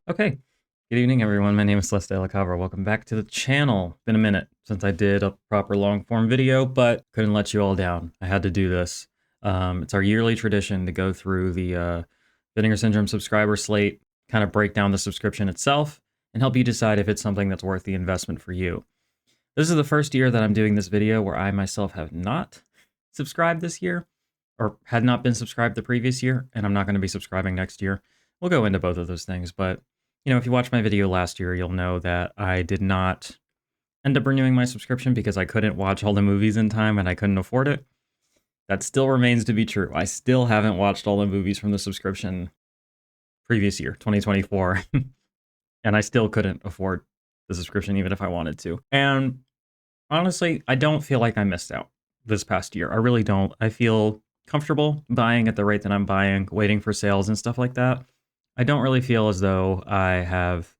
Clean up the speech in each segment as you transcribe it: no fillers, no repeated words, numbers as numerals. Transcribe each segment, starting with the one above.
Okay. Good evening, everyone. My name is Celeste Cabra. Welcome back to the channel. Been a minute since I did a proper long form video, but couldn't let you all down. I had to do this. It's our yearly tradition to go through the Vinegar Syndrome subscriber slate, kind of break down the subscription itself, and help you decide if it's something that's worth the investment for you. This is the first year that I'm doing this video where I myself have not subscribed this year, or had not been subscribed the previous year, and I'm not going to be subscribing next year. We'll go into both of those things, but if you watched my video last year, you'll know that I did not end up renewing my subscription because I couldn't watch all the movies in time and I couldn't afford it. That still remains to be true. I still haven't watched all the movies from the subscription previous year, 2024, and I still couldn't afford the subscription even if I wanted to. And honestly, I don't feel like I missed out this past year. I really don't. I feel comfortable buying at the rate that I'm buying, waiting for sales and stuff like that. I don't really feel as though I have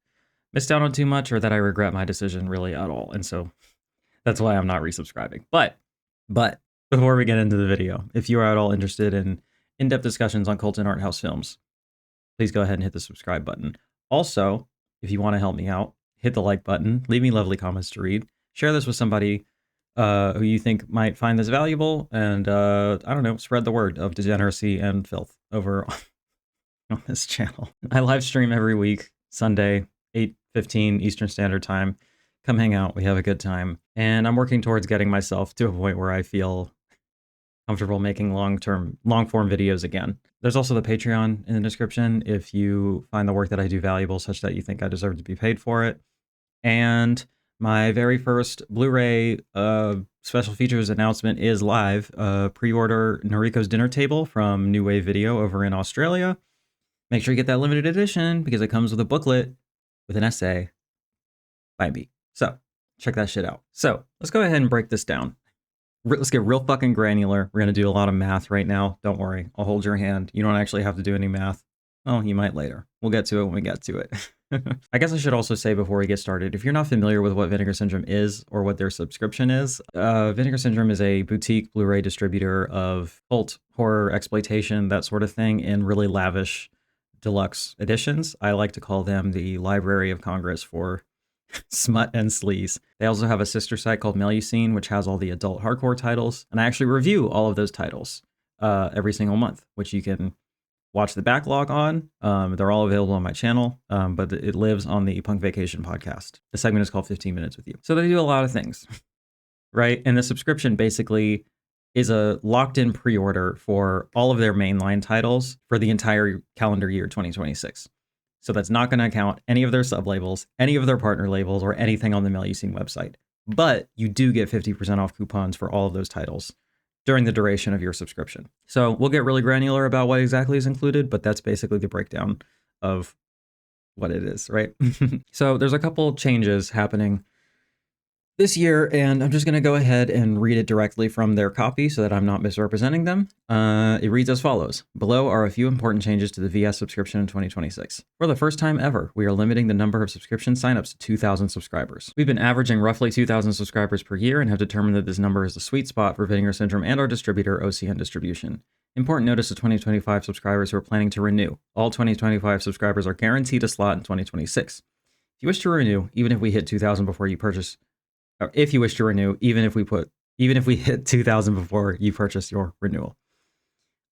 missed out on too much or that I regret my decision really at all. And so that's why I'm not resubscribing. But before we get into the video, if you are at all interested in in-depth discussions on cult and art house films, please go ahead and hit the subscribe button. Also, if you want to help me out, hit the like button, leave me lovely comments to read, share this with somebody who you think might find this valuable, and I don't know, spread the word of degeneracy and filth over on this channel. I live stream every week, Sunday, 8:15 Eastern Standard Time. Come hang out, we have a good time. And I'm working towards getting myself to a point where I feel comfortable making long-form videos again. There's also the Patreon in the description if you find the work that I do valuable such that you think I deserve to be paid for it. And my very first Blu-ray special features announcement is live. Pre-order Noriko's Dinner Table from New Wave Video over in Australia. Make sure you get that limited edition because it comes with a booklet with an essay by me. So check that shit out. So let's go ahead and break this down. Let's get real fucking granular. We're going to do a lot of math right now. Don't worry. I'll hold your hand. You don't actually have to do any math. Well, you might later. We'll get to it when we get to it. I guess I should also say before we get started, if you're not familiar with what Vinegar Syndrome is or what their subscription is, Vinegar Syndrome is a boutique Blu-ray distributor of cult, horror, exploitation, that sort of thing in really lavish deluxe editions. I like to call them the Library of Congress for smut and sleaze. They also have a sister site called Melusine, which has all the adult hardcore titles, and I actually review all of those titles every single month, which you can watch the backlog on. They're all available on my channel, but it lives on the Punk Vacation podcast. The segment is called 15 Minutes with You. So they do a lot of things, right? And the subscription basically is a locked-in pre-order for all of their mainline titles for the entire calendar year 2026. So that's not going to count any of their sub-labels, any of their partner labels, or anything on the Melusine website. But you do get 50% off coupons for all of those titles during the duration of your subscription. So we'll get really granular about what exactly is included, but that's basically the breakdown of what it is, right? So there's a couple changes happening this year, and I'm just going to go ahead and read it directly from their copy so that I'm not misrepresenting them. It reads as follows. Below are a few important changes to the VS subscription in 2026. For the first time ever, we are limiting the number of subscription signups to 2,000 subscribers. We've been averaging roughly 2,000 subscribers per year and have determined that this number is the sweet spot for Vinegar Syndrome and our distributor, OCN Distribution. Important notice to 2025 subscribers who are planning to renew. All 2025 subscribers are guaranteed a slot in 2026. If you wish to renew, even if we hit 2,000 before you purchase, or if you wish to renew, even if we hit 2,000 before you purchase your renewal.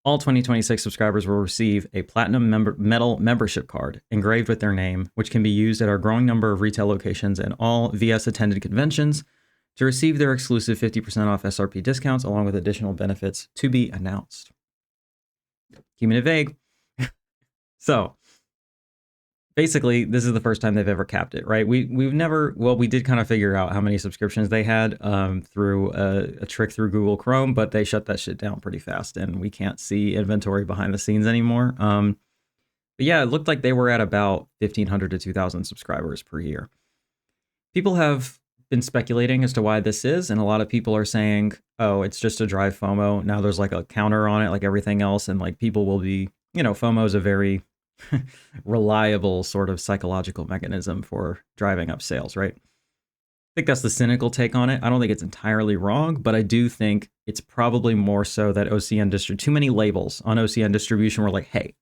All 2026 subscribers will receive a platinum metal membership card engraved with their name, which can be used at our growing number of retail locations and all VS attended conventions to receive their exclusive 50% off SRP discounts along with additional benefits to be announced. Keeping it vague. So basically, this is the first time they've ever capped it, right? We did kind of figure out how many subscriptions they had through a trick through Google Chrome, but they shut that shit down pretty fast, and we can't see inventory behind the scenes anymore. But yeah, it looked like they were at about 1,500 to 2,000 subscribers per year. People have been speculating as to why this is, and a lot of people are saying, oh, it's just to drive FOMO. Now there's like a counter on it, like everything else, and like people will be, FOMO is a very reliable sort of psychological mechanism for driving up sales, right? I think that's the cynical take on it. I don't think it's entirely wrong, but I do think it's probably more so that OCN too many labels on OCN distribution were like, hey,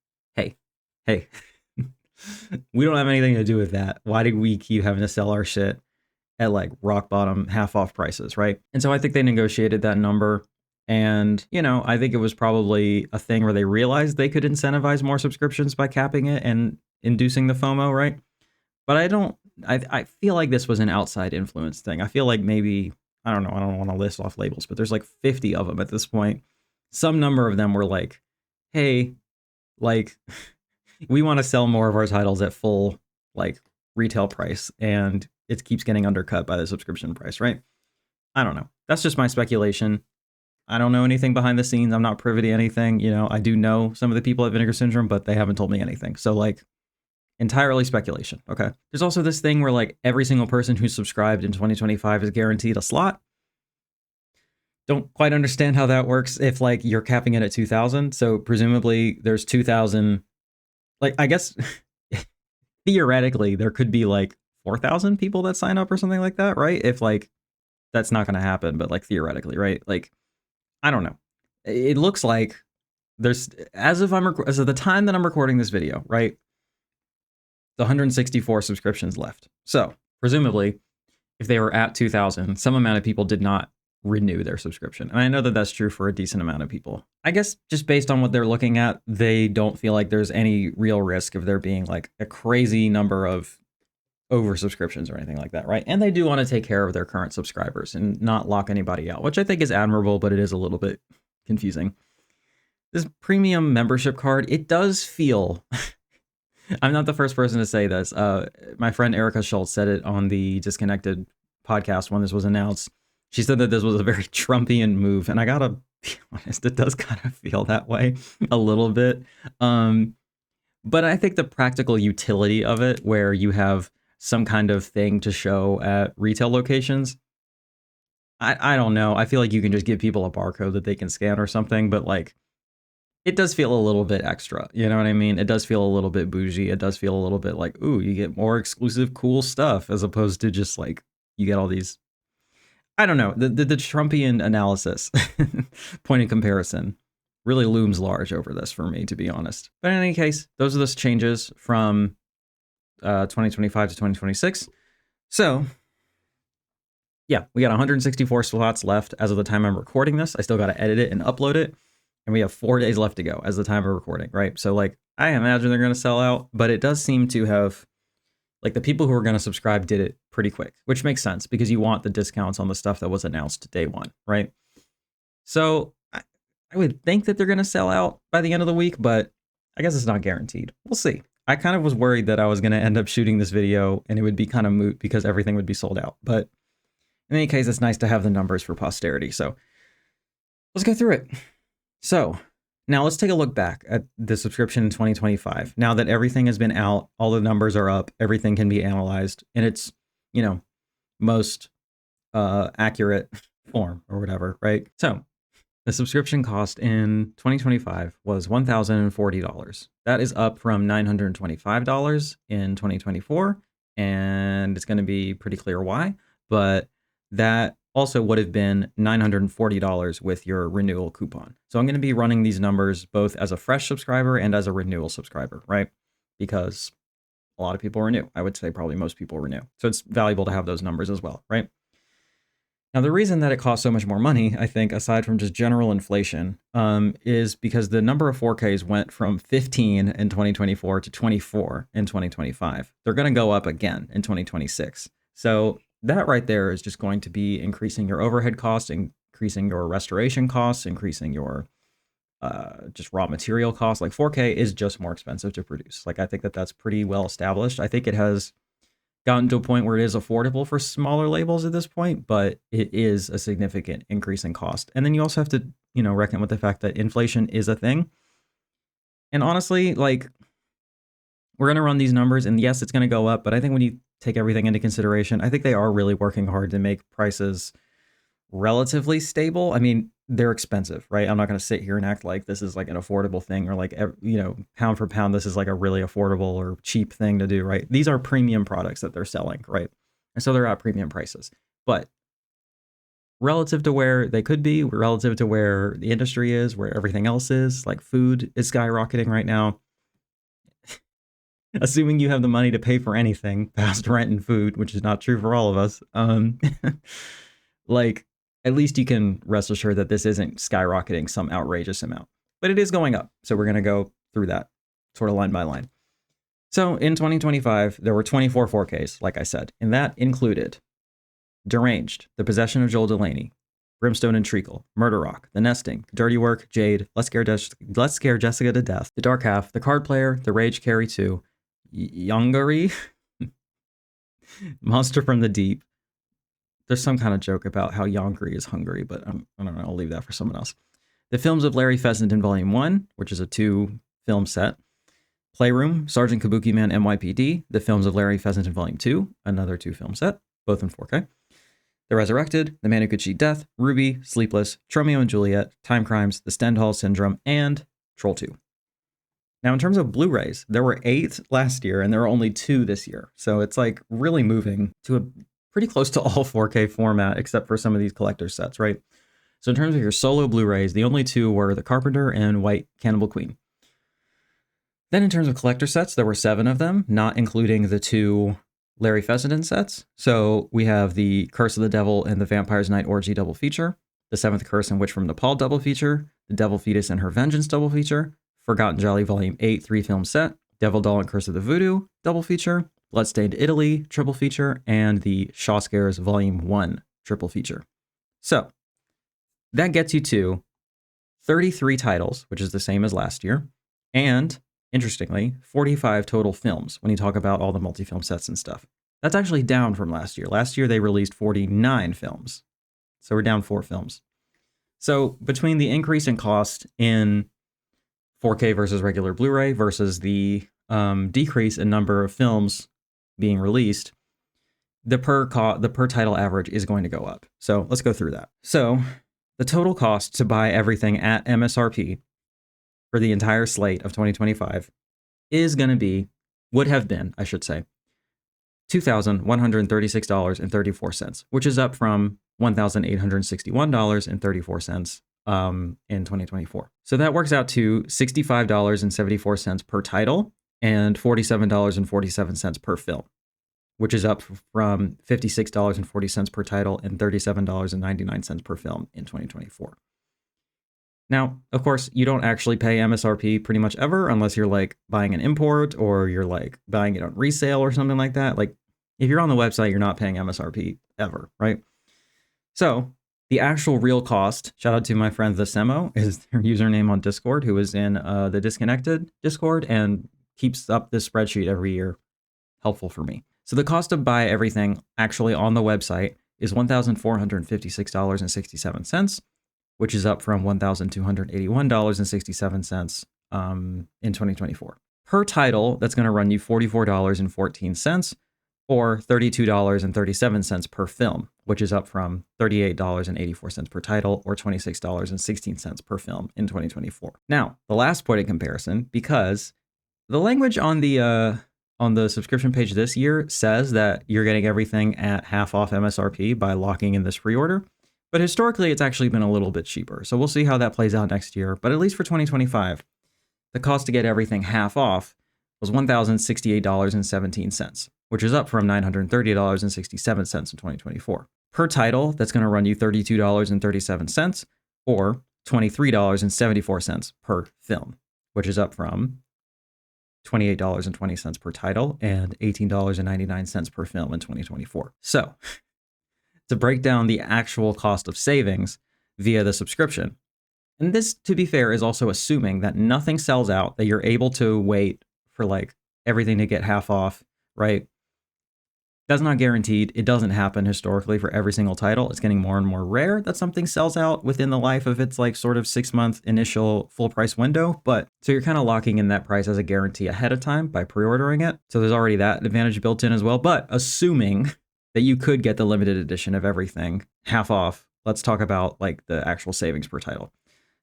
We don't have anything to do with that. Why do we keep having to sell our shit at like rock bottom half off prices, right? And so I think they negotiated that number. And, you know, I think it was probably a thing where they realized they could incentivize more subscriptions by capping it and inducing the FOMO, right? But I feel like this was an outside influence thing. I feel like maybe, I don't know, I don't want to list off labels, but there's like 50 of them at this point. Some number of them were like, hey, like, we want to sell more of our titles at full, like, retail price, and it keeps getting undercut by the subscription price, right? I don't know. That's just my speculation. I don't know anything behind the scenes. I'm not privy to anything. You know, I do know some of the people at Vinegar Syndrome, but they haven't told me anything. So, like, entirely speculation. Okay. There's also this thing where, like, every single person who's subscribed in 2025 is guaranteed a slot. Don't quite understand how that works if, like, you're capping it at 2,000. So, presumably, there's 2,000. Like, I guess theoretically, there could be like 4,000 people that sign up or something like that, right? If like that's not going to happen, but like theoretically, right? Like, I don't know. It looks like there's as of the time that I'm recording this video, right? The 164 subscriptions left. So presumably, if they were at 2,000, some amount of people did not renew their subscription. And I know that that's true for a decent amount of people. I guess just based on what they're looking at, they don't feel like there's any real risk of there being like a crazy number of oversubscriptions or anything like that, right? And they do want to take care of their current subscribers and not lock anybody out, which I think is admirable, but it is a little bit confusing. This premium membership card, it does feel I'm not the first person to say this. My friend Erica Schultz said it on the Disconnected podcast when this was announced. She said that this was a very Trumpian move, and I gotta be honest, it does kind of feel that way a little bit. But I think the practical utility of it, where you have some kind of thing to show at retail locations, I don't know. I feel like you can just give people a barcode that they can scan or something, but like, it does feel a little bit extra. You know what I mean? It does feel a little bit bougie. It does feel a little bit like, ooh, you get more exclusive, cool stuff, as opposed to just like, you get all these. I don't know. The Trumpian analysis, point in comparison, really looms large over this for me, to be honest. But in any case, those are the changes from 2025 to 2026. So, yeah, we got 164 slots left as of the time I'm recording this. I still got to edit it and upload it. And we have 4 days left to go as the time of recording, right? So, like, I imagine they're going to sell out, but it does seem to have, like, the people who are going to subscribe did it pretty quick, which makes sense because you want the discounts on the stuff that was announced day one, right? So I would think that they're going to sell out by the end of the week, but I guess it's not guaranteed. We'll see. I kind of was worried that I was going to end up shooting this video and it would be kind of moot because everything would be sold out. But in any case, it's nice to have the numbers for posterity. So let's go through it. So now let's take a look back at the subscription in 2025. Now that everything has been out, all the numbers are up, everything can be analyzed in its, you know, most accurate form or whatever, right? So the subscription cost in 2025 was $1,040. That is up from $925 in 2024, and it's going to be pretty clear why, but that also would have been $940 with your renewal coupon. So I'm going to be running these numbers both as a fresh subscriber and as a renewal subscriber, right? Because a lot of people renew. I would say probably most people renew. So it's valuable to have those numbers as well, right? Now, the reason that it costs so much more money, I think, aside from just general inflation, is because the number of 4Ks went from 15 in 2024 to 24 in 2025. They're going to go up again in 2026. So that right there is just going to be increasing your overhead costs, increasing your restoration costs, increasing your just raw material costs. Like 4K is just more expensive to produce. Like I think that that's pretty well established. I think it has gotten to a point where it is affordable for smaller labels at this point, but it is a significant increase in cost. And then you also have to, you know, reckon with the fact that inflation is a thing. And honestly, like, we're going to run these numbers and yes, it's going to go up, but I think when you take everything into consideration, I think they are really working hard to make prices relatively stable. I mean, they're expensive, right? I'm not going to sit here and act like this is like an affordable thing or like, you know, pound for pound, this is like a really affordable or cheap thing to do, right? These are premium products that they're selling, right? And so they're at premium prices. But relative to where they could be, relative to where the industry is, where everything else is, like food is skyrocketing right now. assuming you have the money to pay for anything past rent and food, which is not true for all of us, like, at least you can rest assured that this isn't skyrocketing some outrageous amount. But it is going up. So we're going to go through that sort of line by line. So in 2025, there were 24 4Ks, like I said, and that included Deranged, The Possession of Joel Delaney, Brimstone and Treacle, Murder Rock, The Nesting, Dirty Work, Jade, Let's Scare Jessica to Death, The Dark Half, The Card Player, The Rage Carry 2, Yongari, Monster from the Deep. There's some kind of joke about how Yongari is hungry, but I don't know, I'll leave that for someone else. The Films of Larry Fessenden Volume 1, which is a 2-film set. Playroom, Sergeant Kabuki Man NYPD, The Films of Larry Fessenden Volume 2, another 2-film set, both in 4K. The Resurrected, The Man Who Could Cheat Death, Ruby, Sleepless, Tromeo and Juliet, Time Crimes, The Stendhal Syndrome, and Troll 2. Now, in terms of Blu-rays, there were 8 last year, and there are only 2 this year. So it's like really moving to a pretty close to all 4K format, except for some of these collector sets, right? So in terms of your solo Blu-rays, the only 2 were The Carpenter and White Cannibal Queen. Then in terms of collector sets, there were 7 of them, not including the 2 Larry Fessenden sets. So we have the Curse of the Devil and the Vampire's Night Orgy double feature, the Seventh Curse and Witch from Nepal double feature, the Devil Fetus and Her Vengeance double feature, Forgotten Jolly Volume 8 3-film set, Devil Doll and Curse of the Voodoo double feature, Bloodstained Italy triple feature, and the Shaw Scares Volume 1 triple feature. So that gets you to 33 titles, which is the same as last year, and interestingly, 45 total films when you talk about all the multi-film sets and stuff. That's actually down from last year. Last year, they released 49 films. So we're down 4 films. So between the increase in cost in 4K versus regular Blu-ray versus the decrease in number of films being released, the per title average is going to go up. So let's go through that. So the total cost to buy everything at MSRP for the entire slate of 2025 is going to be, would have been, I should say, $2,136.34, which is up from $1,861.34 in 2024. So that works out to $65.74 per title and $47.47 per film, which is up from $56.40 per title and $37.99 per film in 2024. Now, of course, you don't actually pay MSRP pretty much ever unless you're like buying an import or you're like buying it on resale or something like that. Like if you're on the website, you're not paying MSRP ever, right? So the actual real cost, shout out to my friend The Semo, is their username on Discord, who is in the Disconnected Discord and keeps up this spreadsheet every year. Helpful for me. So the cost to buy everything actually on the website is $1,456.67. which is up from $1,281.67 in 2024. Per title, that's going to run you $44.14 or $32.37 per film, which is up from $38.84 per title or $26.16 per film in 2024. Now, the last point of comparison, because the language on the subscription page this year says that you're getting everything at half off MSRP by locking in this pre-order. But historically, it's actually been a little bit cheaper. So we'll see how that plays out next year. But at least for 2025, the cost to get everything half off was $1,068.17, which is up from $930.67 in 2024. Per title, that's going to run you $32.37 or $23.74 per film, which is up from $28.20 per title and $18.99 per film in 2024. So to break down the actual cost of savings via the subscription. And this, to be fair, is also assuming that nothing sells out, that you're able to wait for like everything to get half off, right? That's not guaranteed. It doesn't happen historically for every single title. It's getting more and more rare that something sells out within the life of its like sort of 6-month initial full price window. But so you're kind of locking in that price as a guarantee ahead of time by pre-ordering it. So there's already that advantage built in as well. But assuming that you could get the limited edition of everything half off, let's talk about like the actual savings per title.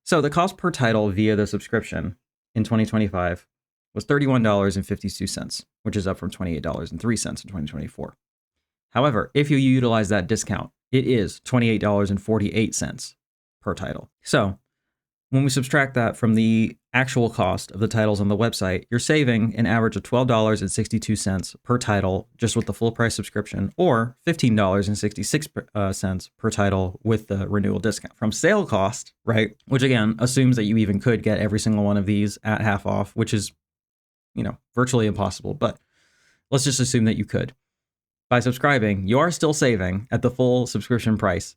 So the cost per title via the subscription in 2025 was $31.52, which is up from $28.03 in 2024. However, if you utilize that discount, it is $28.48 per title. So When we subtract that from the actual cost of the titles on the website, you're saving an average of $12.62 per title just with the full price subscription, or $15.66 per title with the renewal discount. From sale cost, right, which again assumes that you even could get every single one of these at half off, which is, virtually impossible, but let's just assume that you could. By subscribing, you are still saving at the full subscription price,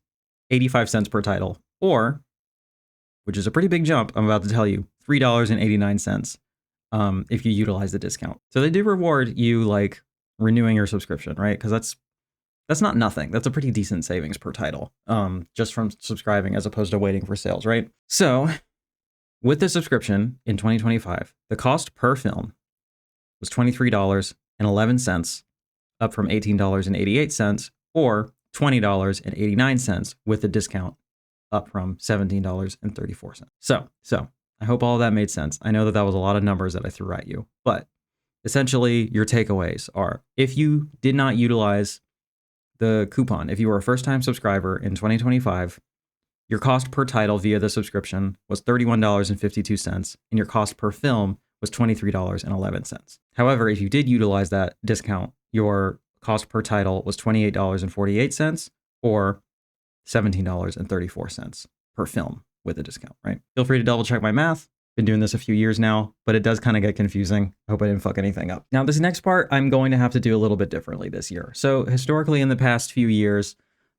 85 cents per title, or, which is a pretty big jump, I'm about to tell you, $3.89 if you utilize the discount. So they do reward you like renewing your subscription, right? Because that's not nothing. That's a pretty decent savings per title, just from subscribing as opposed to waiting for sales, right? So with the subscription in 2025, the cost per film was $23.11, up from $18.88, or $20.89 with the discount, up from $17.34. So I hope all of that made sense. I know that was a lot of numbers that I threw at you, but essentially your takeaways are, if you did not utilize the coupon, if you were a first-time subscriber in 2025, your cost per title via the subscription was $31.52, and your cost per film was $23.11. However, if you did utilize that discount, your cost per title was $28.48, or $17.34 per film with a discount, right? Feel free to double check my math. Been doing this a few years now, but it does kind of get confusing. I hope I didn't fuck anything up. Now, this next part, I'm going to have to do a little bit differently this year. So historically in the past few years,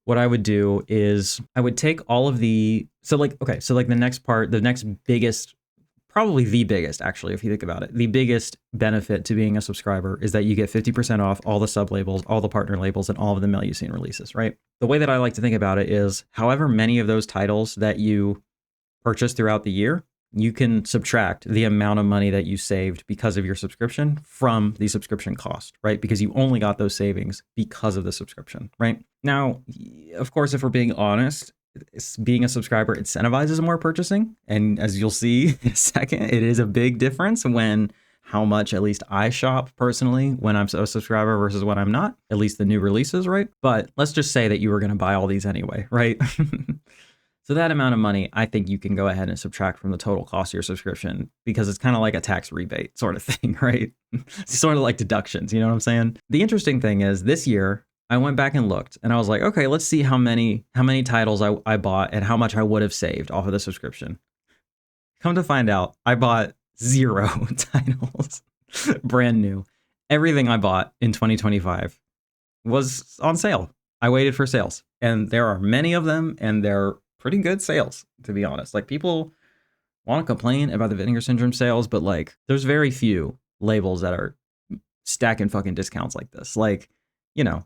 what I would do is I would take all of the, the next part, the next biggest, probably the biggest, actually, if you think about it, the biggest benefit to being a subscriber is that you get 50% off all the sub labels, all the partner labels, and all of the mail you've seen releases, right? The way that I like to think about it is, however many of those titles that you purchase throughout the year, you can subtract the amount of money that you saved because of your subscription from the subscription cost, right? Because you only got those savings because of the subscription, right? Now, of course, if we're being honest, being a subscriber incentivizes more purchasing. And as you'll see in a second, it is a big difference when how much at least I shop personally when I'm a subscriber versus when I'm not, at least the new releases, right? But let's just say that you were going to buy all these anyway, right? So that amount of money, I think you can go ahead and subtract from the total cost of your subscription, because it's kind of like a tax rebate sort of thing, right? It's sort of like deductions, you know what I'm saying? The interesting thing is, this year, I went back and looked, and I was like, okay, let's see how many titles I bought and how much I would have saved off of the subscription. Come to find out, I bought 0 titles, brand new. Everything I bought in 2025 was on sale. I waited for sales, and there are many of them, and they're pretty good sales, to be honest. Like, people want to complain about the Vinegar Syndrome sales, but like, there's very few labels that are stacking fucking discounts like this. Like,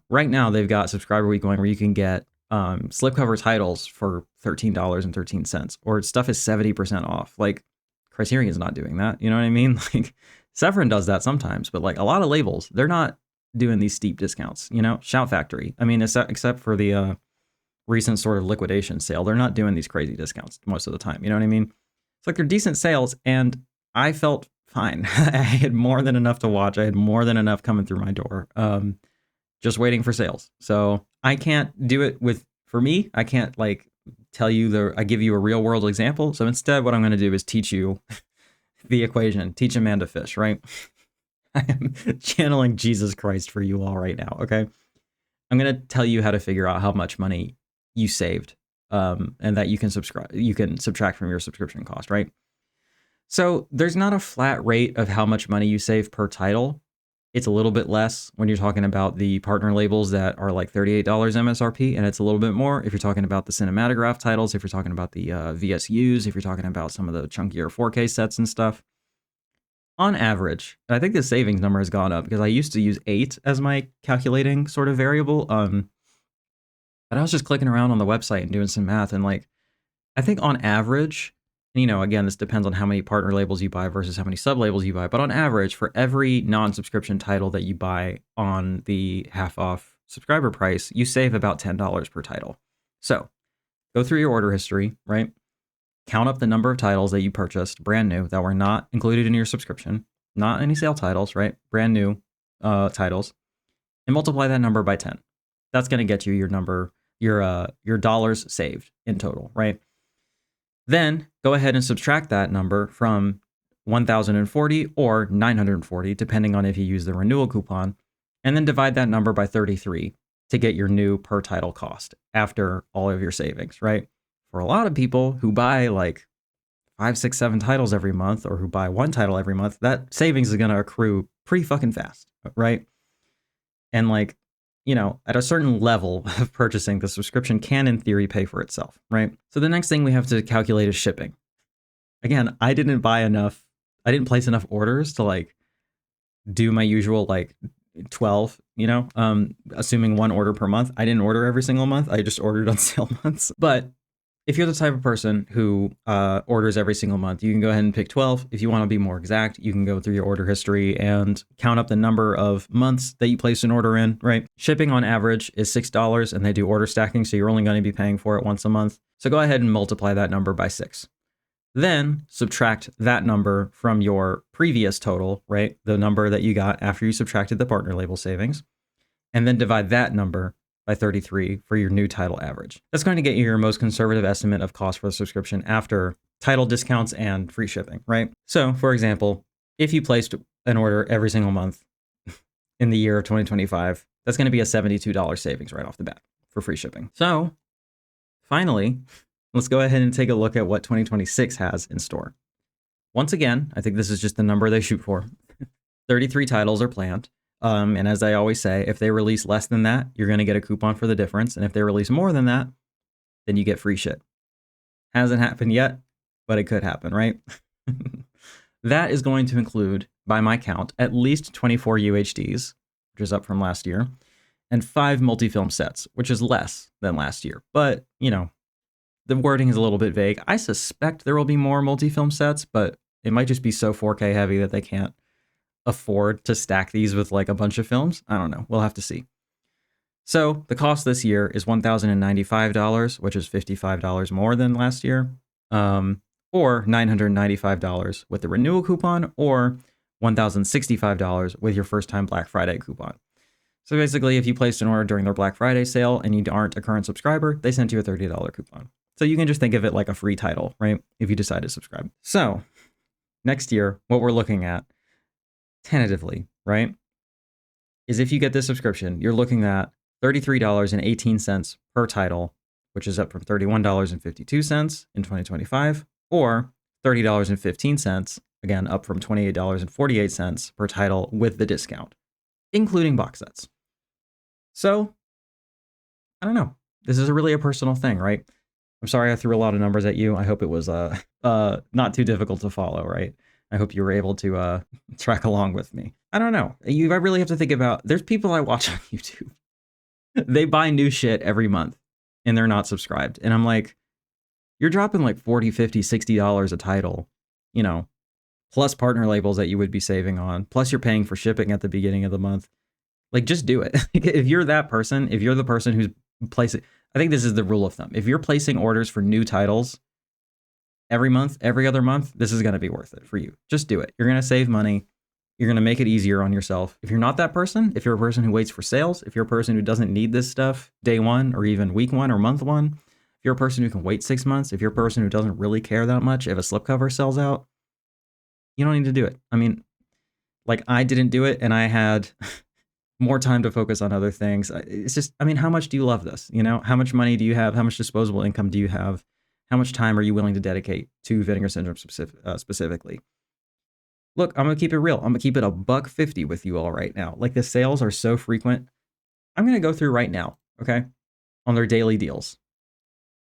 right now they've got Subscriber Week going where you can get slipcover titles for $13.13, or stuff is 70% off. Like, Criterion's not doing that. You know what I mean? Like, Severin does that sometimes, but like a lot of labels, they're not doing these steep discounts. Shout Factory, I mean, except for the recent sort of liquidation sale, they're not doing these crazy discounts most of the time. You know what I mean? It's like, they're decent sales, and I felt fine. I had more than enough to watch. I had more than enough coming through my door. Just waiting for sales. So I can't do it for me, I can't like tell you I give you a real world example. So instead, what I'm going to do is teach you the equation, teach a man to fish, right? I am channeling Jesus Christ for you all right now. Okay. I'm going to tell you how to figure out how much money you saved, and that you can subtract from your subscription cost, right? So there's not a flat rate of how much money you save per title. It's a little bit less when you're talking about the partner labels that are like $38 MSRP, and it's a little bit more if you're talking about the cinematograph titles, if you're talking about the VSUs, if you're talking about some of the chunkier 4K sets and stuff. On average, and I think the savings number has gone up because I used to use 8 as my calculating sort of variable. But I was just clicking around on the website and doing some math, and like, I think on average, again, this depends on how many partner labels you buy versus how many sub labels you buy. But on average, for every non-subscription title that you buy on the half off subscriber price, you save about $10 per title. So go through your order history, right? Count up the number of titles that you purchased brand new that were not included in your subscription, not any sale titles, right? Brand new titles, and multiply that number by 10. That's going to get you your number, your dollars saved in total, right? Then go ahead and subtract that number from 1,040 or 940, depending on if you use the renewal coupon, and then divide that number by 33 to get your new per title cost after all of your savings, right? For a lot of people who buy like 5, 6, 7 titles every month, or who buy one title every month, that savings is going to accrue pretty fucking fast, right? And like, at a certain level of purchasing, the subscription can, in theory, pay for itself, right? So the next thing we have to calculate is shipping. Again, I didn't place enough orders to like do my usual like 12, assuming one order per month. I didn't order every single month. I just ordered on sale months. But if you're the type of person who orders every single month, you can go ahead and pick 12. If you want to be more exact, you can go through your order history and count up the number of months that you placed an order in, right? Shipping on average is $6, and they do order stacking, so you're only going to be paying for it once a month. So go ahead and multiply that number by 6. Then subtract that number from your previous total, right? The number that you got after you subtracted the partner label savings, and then divide that number by 33 for your new title average. That's going to get you your most conservative estimate of cost for the subscription after title discounts and free shipping, right? So, for example, if you placed an order every single month in the year of 2025, that's going to be a $72 savings right off the bat for free shipping. So, finally, let's go ahead and take a look at what 2026 has in store. Once again, I think this is just the number they shoot for. 33 titles are planned. And as I always say, if they release less than that, you're going to get a coupon for the difference. And if they release more than that, then you get free shit. Hasn't happened yet, but it could happen, right? That is going to include, by my count, at least 24 UHDs, which is up from last year, and 5 multi-film sets, which is less than last year. But, the wording is a little bit vague. I suspect there will be more multi-film sets, but it might just be so 4K heavy that they can't afford to stack these with like a bunch of films. I don't know. We'll have to see. So the cost this year is $1,095, which is $55 more than last year, or $995 with the renewal coupon, or $1,065 with your first time Black Friday coupon. So basically, if you placed an order during their Black Friday sale and you aren't a current subscriber, they sent you a $30 coupon. So you can just think of it like a free title, right? If you decide to subscribe. So next year, what we're looking at tentatively, right, is if you get this subscription, you're looking at $33.18 per title, which is up from $31.52 in 2025, or $30.15, again, up from $28.48 per title with the discount, including box sets. So, I don't know. This is really a personal thing, right? I'm sorry I threw a lot of numbers at you. I hope it was not too difficult to follow, right? I hope you were able to track along with me. I don't know. I really have to think about, there's people I watch on YouTube. They buy new shit every month and they're not subscribed. And I'm like, you're dropping like $40, $50, $60 a title, plus partner labels that you would be saving on, plus you're paying for shipping at the beginning of the month. Like, just do it. If you're that person, if you're the person who's placing, I think this is the rule of thumb. If you're placing orders for new titles every month, every other month, this is going to be worth it for you. Just do it. You're going to save money. You're going to make it easier on yourself. If you're not that person, if you're a person who waits for sales, if you're a person who doesn't need this stuff day one or even week one or month one, if you're a person who can wait 6 months, if you're a person who doesn't really care that much if a slipcover sells out, you don't need to do it. I mean, like, I didn't do it and I had more time to focus on other things. It's just, I mean, how much do you love this? How much money do you have? How much disposable income do you have? How much time are you willing to dedicate to Vinegar Syndrome specifically? Look, I'm going to keep it real. I'm going to keep it $150 with you all right now. Like, the sales are so frequent. I'm going to go through right now, okay, on their daily deals.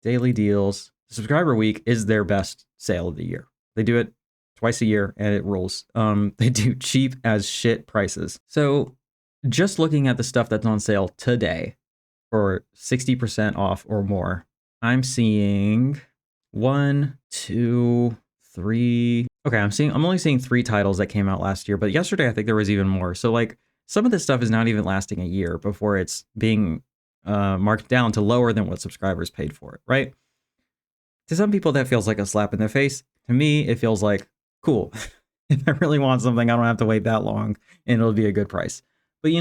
Daily deals. Subscriber Week is their best sale of the year. They do it twice a year and it rules. They do cheap as shit prices. So just looking at the stuff that's on sale today for 60% off or more, I'm seeing 1, 2, 3. Okay, I'm only seeing 3 titles that came out last year, but yesterday I think there was even more. So like, some of this stuff is not even lasting a year before it's being marked down to lower than what subscribers paid for it, right? To some people that feels like a slap in the face. To me, it feels like, cool. If I really want something, I don't have to wait that long and it'll be a good price. But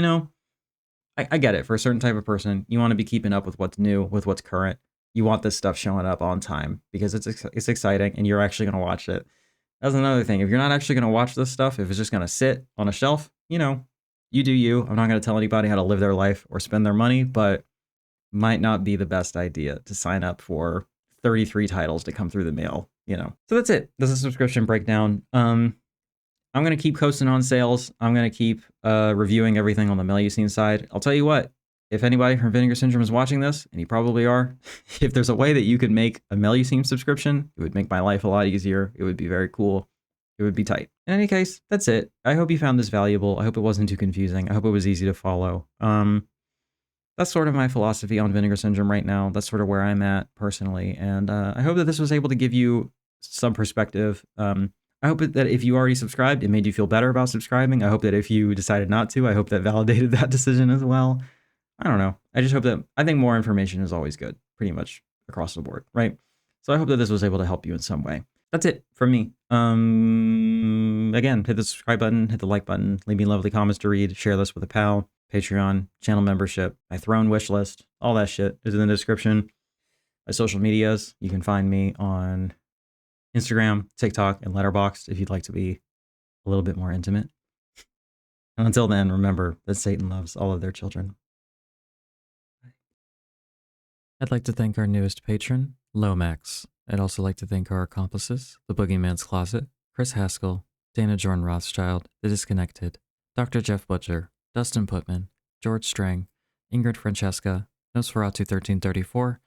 I get it. For a certain type of person, you want to be keeping up with what's new, with what's current. you want this stuff showing up on time because it's exciting and you're actually going to watch it. That's another thing. If you're not actually going to watch this stuff, if it's just going to sit on a shelf, you know, you do you. I'm not going to tell anybody how to live their life or spend their money, but might not be the best idea to sign up for 33 titles to come through the mail, you know. So that's it. This is a subscription breakdown. I'm going to keep coasting on sales. I'm going to keep reviewing everything on the Melusine side. I'll tell you what, if anybody from Vinegar Syndrome is watching this, and you probably are, if there's a way that you could make a Melusine subscription, it would make my life a lot easier. It would be very cool. It would be tight. In any case, that's it. I hope you found this valuable. I hope it wasn't too confusing. I hope it was easy to follow. That's sort of my philosophy on Vinegar Syndrome right now. That's sort of where I'm at personally. And I hope that this was able to give you some perspective. I hope that if you already subscribed, it made you feel better about subscribing. I hope that if you decided not to, I hope that validated that decision as well. I don't know. I just hope that, I think more information is always good, pretty much across the board, right? So I hope that this was able to help you in some way. That's it from me. Again, hit the subscribe button, hit the like button, leave me lovely comments to read, share this with a pal, Patreon, channel membership, my throne wish list, all that shit is in the description. My social medias, you can find me on Instagram, TikTok, and Letterboxd if you'd like to be a little bit more intimate. And until then, remember that Satan loves all of their children. I'd like to thank our newest patron, Lomax. I'd also like to thank our accomplices, The Boogeyman's Closet, Chris Haskell, Dana Jordan Rothschild, The Disconnected, Dr. Jeff Butcher, Dustin Putman, George Strang, Ingrid Francesca, Nosferatu 1334,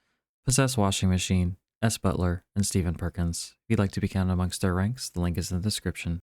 Possess Washing Machine, S. Butler, and Stephen Perkins. If you'd like to be counted amongst their ranks, the link is in the description.